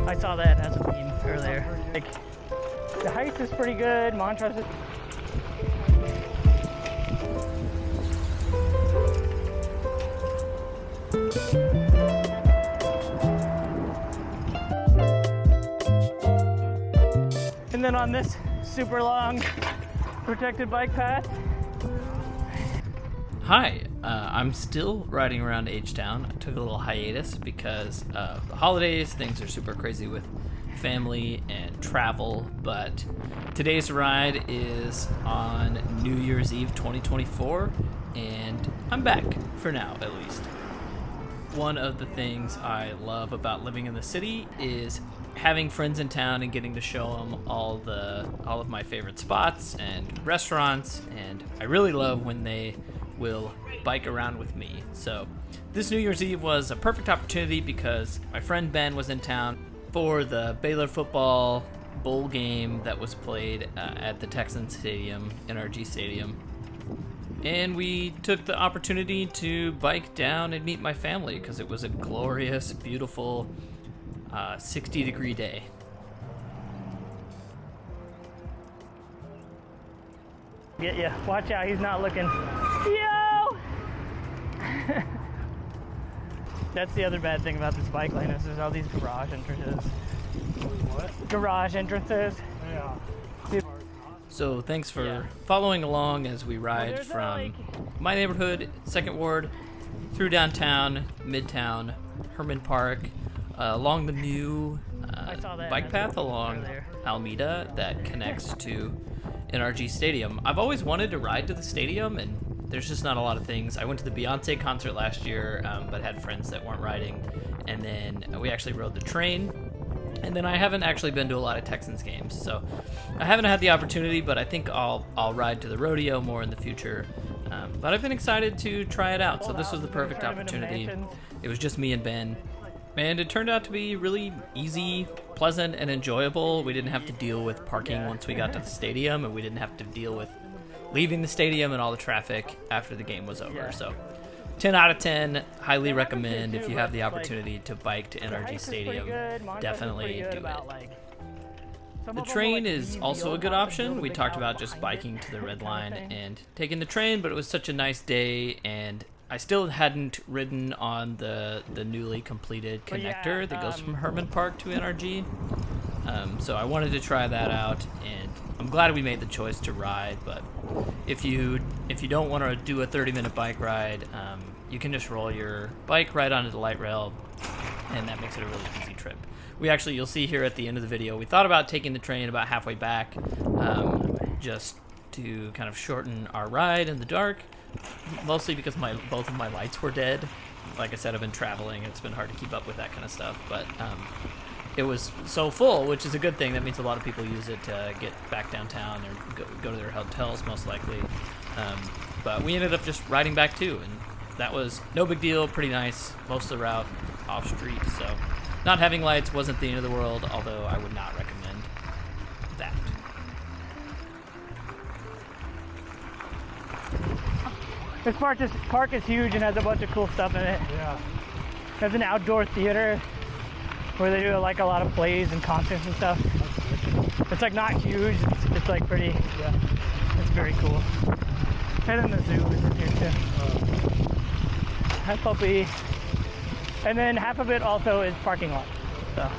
I saw that as a meme earlier. Like, the heist is pretty good. Montrose is... And then on this super long protected bike path. Hi, I'm still riding around H-Town. I took a little hiatus because of the holidays. Things are super crazy with family and travel, but today's ride is on New Year's Eve 2024, and I'm back, for now at least. One of the things I love about living in the city is having friends in town and getting to show them all of my favorite spots and restaurants, and I really love when they will bike around with me. So this New Year's Eve was a perfect opportunity because my friend Ben was in town for the Baylor football bowl game that was played at the Texans Stadium, NRG Stadium. And we took the opportunity to bike down and meet my family because it was a glorious, beautiful 60-degree day. Yeah, watch out, he's not looking. Yo! That's the other bad thing about this bike lane is there's all these garage entrances. What? Garage entrances. Yeah. So thanks for following along as we ride from my neighborhood, 2nd Ward, through downtown, Midtown, Herman Park, along the new bike path along Almeda that connects to NRG Stadium. I've always wanted to ride to the stadium, and there's just not a lot of things. I went to the Beyonce concert last year, but had friends that weren't riding, and then we actually rode the train. And then I haven't actually been to a lot of Texans games, so I haven't had the opportunity, but I think I'll ride to the rodeo more in the future. But I've been excited to try it out, so this was the perfect opportunity. It was just me and Ben, and it turned out to be really easy, pleasant, and enjoyable. We didn't have to deal with parking once we got to the stadium, and we didn't have to deal with leaving the stadium and all the traffic after the game was over. So 10 out of 10, highly recommend if you have the opportunity to bike to NRG Stadium, definitely do it. The train is also a good option. We talked about just biking to the Red Line and taking the train, but it was such a nice day, and I still hadn't ridden on the newly completed connector that goes from Herman Park to NRG. So I wanted to try that out, and I'm glad we made the choice to ride. But if you don't want to do a 30-minute bike ride, you can just roll your bike right onto the light rail, and that makes it a really easy trip. You'll see here at the end of the video, we thought about taking the train about halfway back, just to kind of shorten our ride in the dark, mostly because both of my lights were dead. Like I said, I've been traveling, it's been hard to keep up with that kind of stuff, but it was so full, which is a good thing. That means a lot of people use it to get back downtown or go to their hotels, most likely. But we ended up just riding back too, and that was no big deal, pretty nice, most of the route off street, so not having lights wasn't the end of the world, although I would not recommend that. This park is huge and has a bunch of cool stuff in it. Yeah. There's an outdoor theater where they do like a lot of plays and concerts and stuff. It's like not huge, it's like pretty, it's very cool. And then the zoo is in here too. Hi puppy. And then half of it also is parking lot, so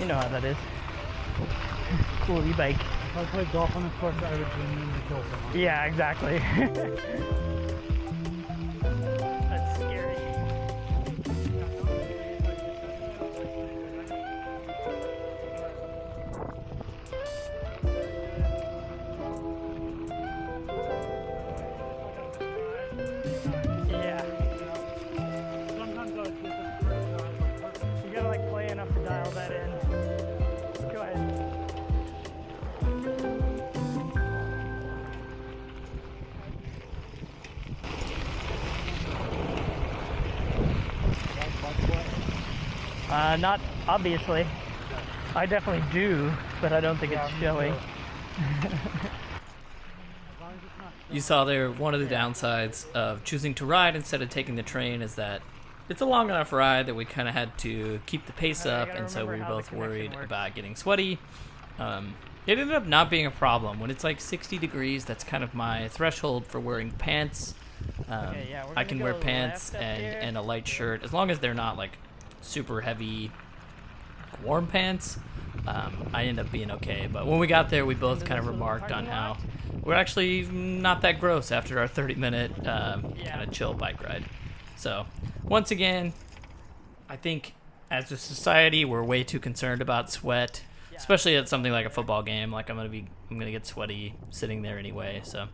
you know how that is. Cool e-bike. If I played golf on this course, I would genuinely kill someone. Yeah, exactly. That's scary. Yeah. Sometimes I would get this. You gotta like play enough to dial that in. Go ahead. Not obviously. I definitely do, but I don't think it's showing. You saw there, one of the downsides of choosing to ride instead of taking the train is that it's a long enough ride that we kind of had to keep the pace up, and so we were both worried about getting sweaty. It ended up not being a problem. When it's like 60 degrees, that's kind of my threshold for wearing pants. I can wear pants and a light shirt, as long as they're not like super heavy warm pants. I end up being okay. But when we got there, we both kind of remarked on how we're actually not that gross after our 30-minute kind of chill bike ride. So once again, I think as a society, we're way too concerned about sweat, especially at something like a football game. Like I'm gonna get sweaty sitting there anyway. So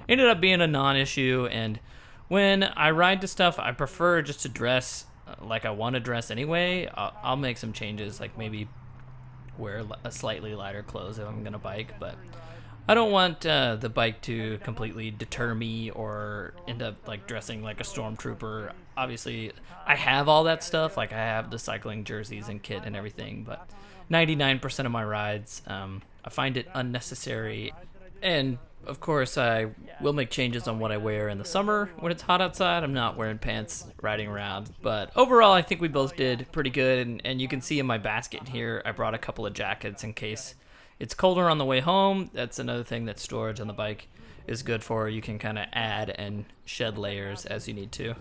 it ended up being a non-issue. And when I ride to stuff, I prefer just to dress like I want to dress anyway. I'll make some changes, like maybe wear a slightly lighter clothes if I'm gonna bike, but I don't want the bike to completely deter me or end up like dressing like a stormtrooper. Obviously, I have all that stuff, like I have the cycling jerseys and kit and everything, but 99% of my rides, I find it unnecessary. And of course, I will make changes on what I wear in the summer when it's hot outside. I'm not wearing pants riding around. But overall, I think we both did pretty good. And you can see in my basket here, I brought a couple of jackets in case it's colder on the way home. That's another thing that storage on the bike is good for. You can kind of add and shed layers as you need to.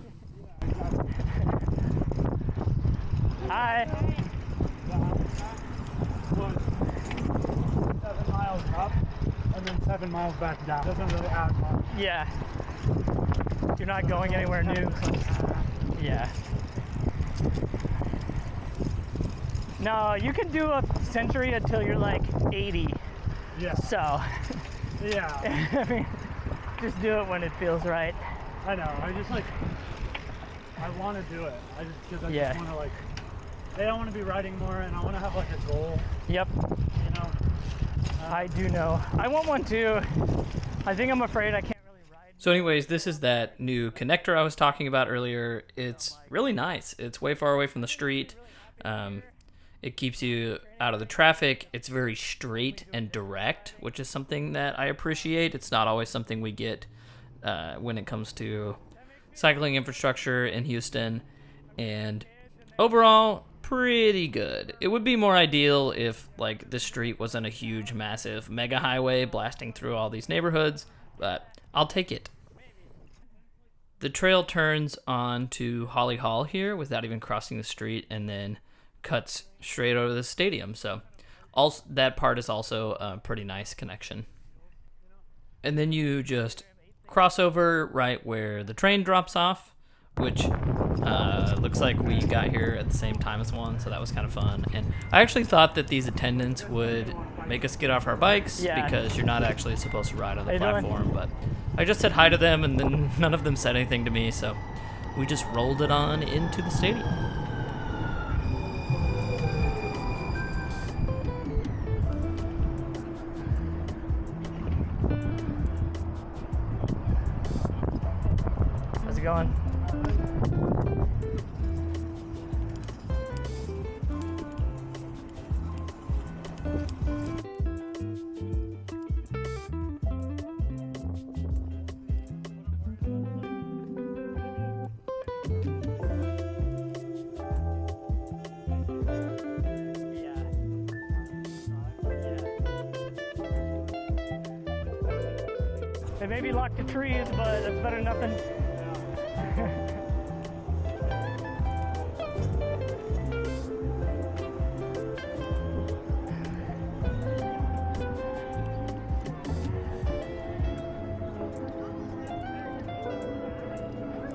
Hi. 7 miles up and then 7 miles back down. Doesn't really add much. Yeah. You're not going anywhere new. Yeah. No, you can do a century until you're like 80. Yeah. So. Yeah. I mean, just do it when it feels right. I know. I want to do it. I just want to like. I want to be riding more, and I want to have like a goal. Yep. You know. I do know. I want one too. I think I'm afraid I can't really ride. So anyways, this is that new connector I was talking about earlier. It's really nice. It's way far away from the street. It keeps you out of the traffic. It's very straight and direct, which is something that I appreciate. It's not always something we get when it comes to cycling infrastructure in Houston. And overall, pretty good. It would be more ideal if like the street wasn't a huge, massive mega highway blasting through all these neighborhoods, but I'll take it. The trail turns on to Holly Hall here without even crossing the street, and then cuts straight over the stadium. So that part is also a pretty nice connection. And then you just cross over right where the train drops off, which looks like we got here at the same time as one, so that was kind of fun. And I actually thought that these attendants would make us get off our bikes because you're not actually supposed to ride on the platform, but I just said hi to them and then none of them said anything to me, so we just rolled it on into the stadium. How's it going? They may be locked to trees, but that's better than nothing.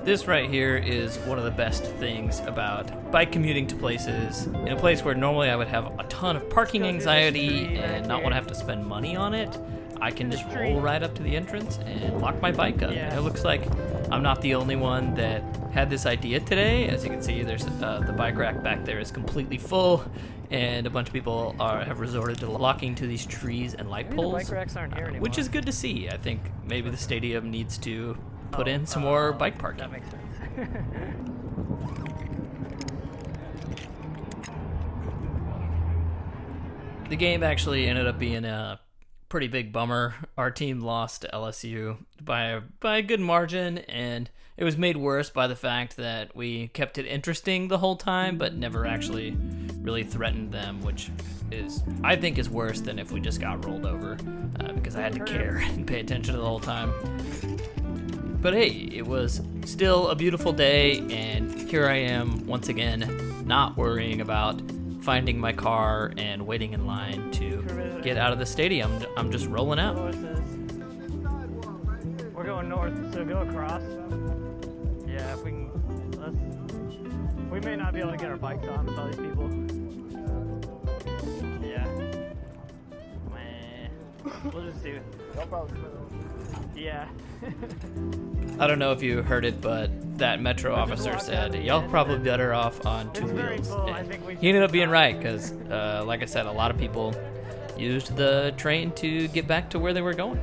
This right here is one of the best things about bike commuting to places, in a place where normally I would have a ton of parking anxiety and not want to have to spend money on it. I can just roll right up to the entrance and lock my bike up. And it looks like I'm not the only one that had this idea today. As you can see, there's the bike rack back there is completely full, and a bunch of people have resorted to locking to these trees and light poles, The bike racks aren't here anymore. which is good to see. I think maybe the stadium needs to put in some more bike parking. That makes sense. The game actually ended up being a pretty big bummer. Our team lost to LSU by a good margin, and it was made worse by the fact that we kept it interesting the whole time, but never actually really threatened them, which I think is worse than if we just got rolled over, because I had to care and pay attention the whole time. But hey, it was still a beautiful day, and here I am once again, not worrying about finding my car and waiting in line to get out of the stadium. I'm just rolling out. We're going north, so go across. Yeah, if we can. We may not be able to get our bikes on with all these people. Yeah. We'll just do. Yeah. I don't know if you heard it, but that metro officer said, y'all probably better off on two wheels. Cool. He ended up being right, because, like I said, a lot of people used the train to get back to where they were going.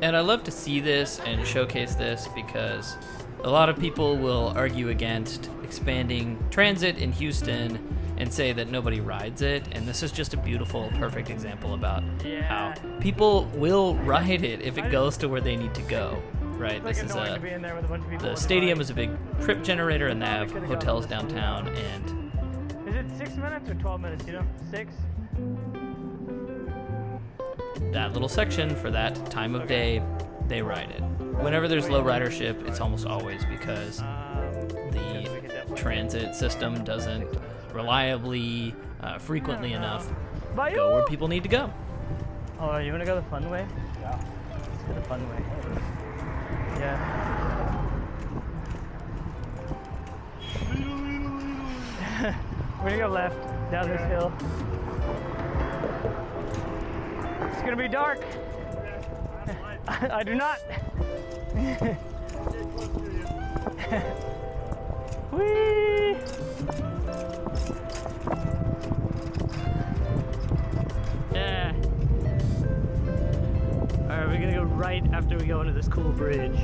And I love to see this and showcase this, because a lot of people will argue against expanding transit in Houston and say that nobody rides it, and this is just a beautiful, perfect example about how people will ride it if it goes to where they need to go, right? This is the stadium is a big trip generator, and they have hotels downtown. And is it 6 minutes or 12 minutes? You know, 6. That little section for that time of day, they ride it. Whenever there's low ridership, it's almost always because the transit system doesn't reliably, frequently enough go where people need to go. Oh, you want to go the fun way? Yeah. Let's go the fun way. Yeah. We're gonna go left down this hill. It's gonna be dark. I do not. Whee! Yeah. Alright, we're gonna go right after we go into this cool bridge,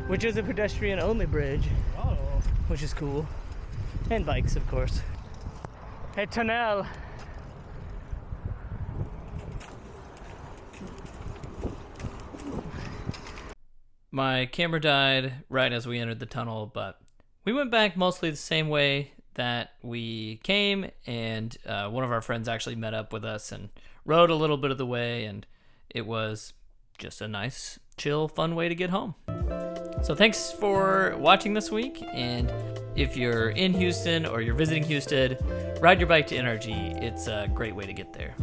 which is a pedestrian only bridge. Oh. Which is cool. And bikes, of course. Hey, tunnel. My camera died right as we entered the tunnel, but we went back mostly the same way that we came, and one of our friends actually met up with us and rode a little bit of the way, and it was just a nice, chill, fun way to get home. So thanks for watching this week, and if you're in Houston or you're visiting Houston, ride your bike to NRG. It's a great way to get there.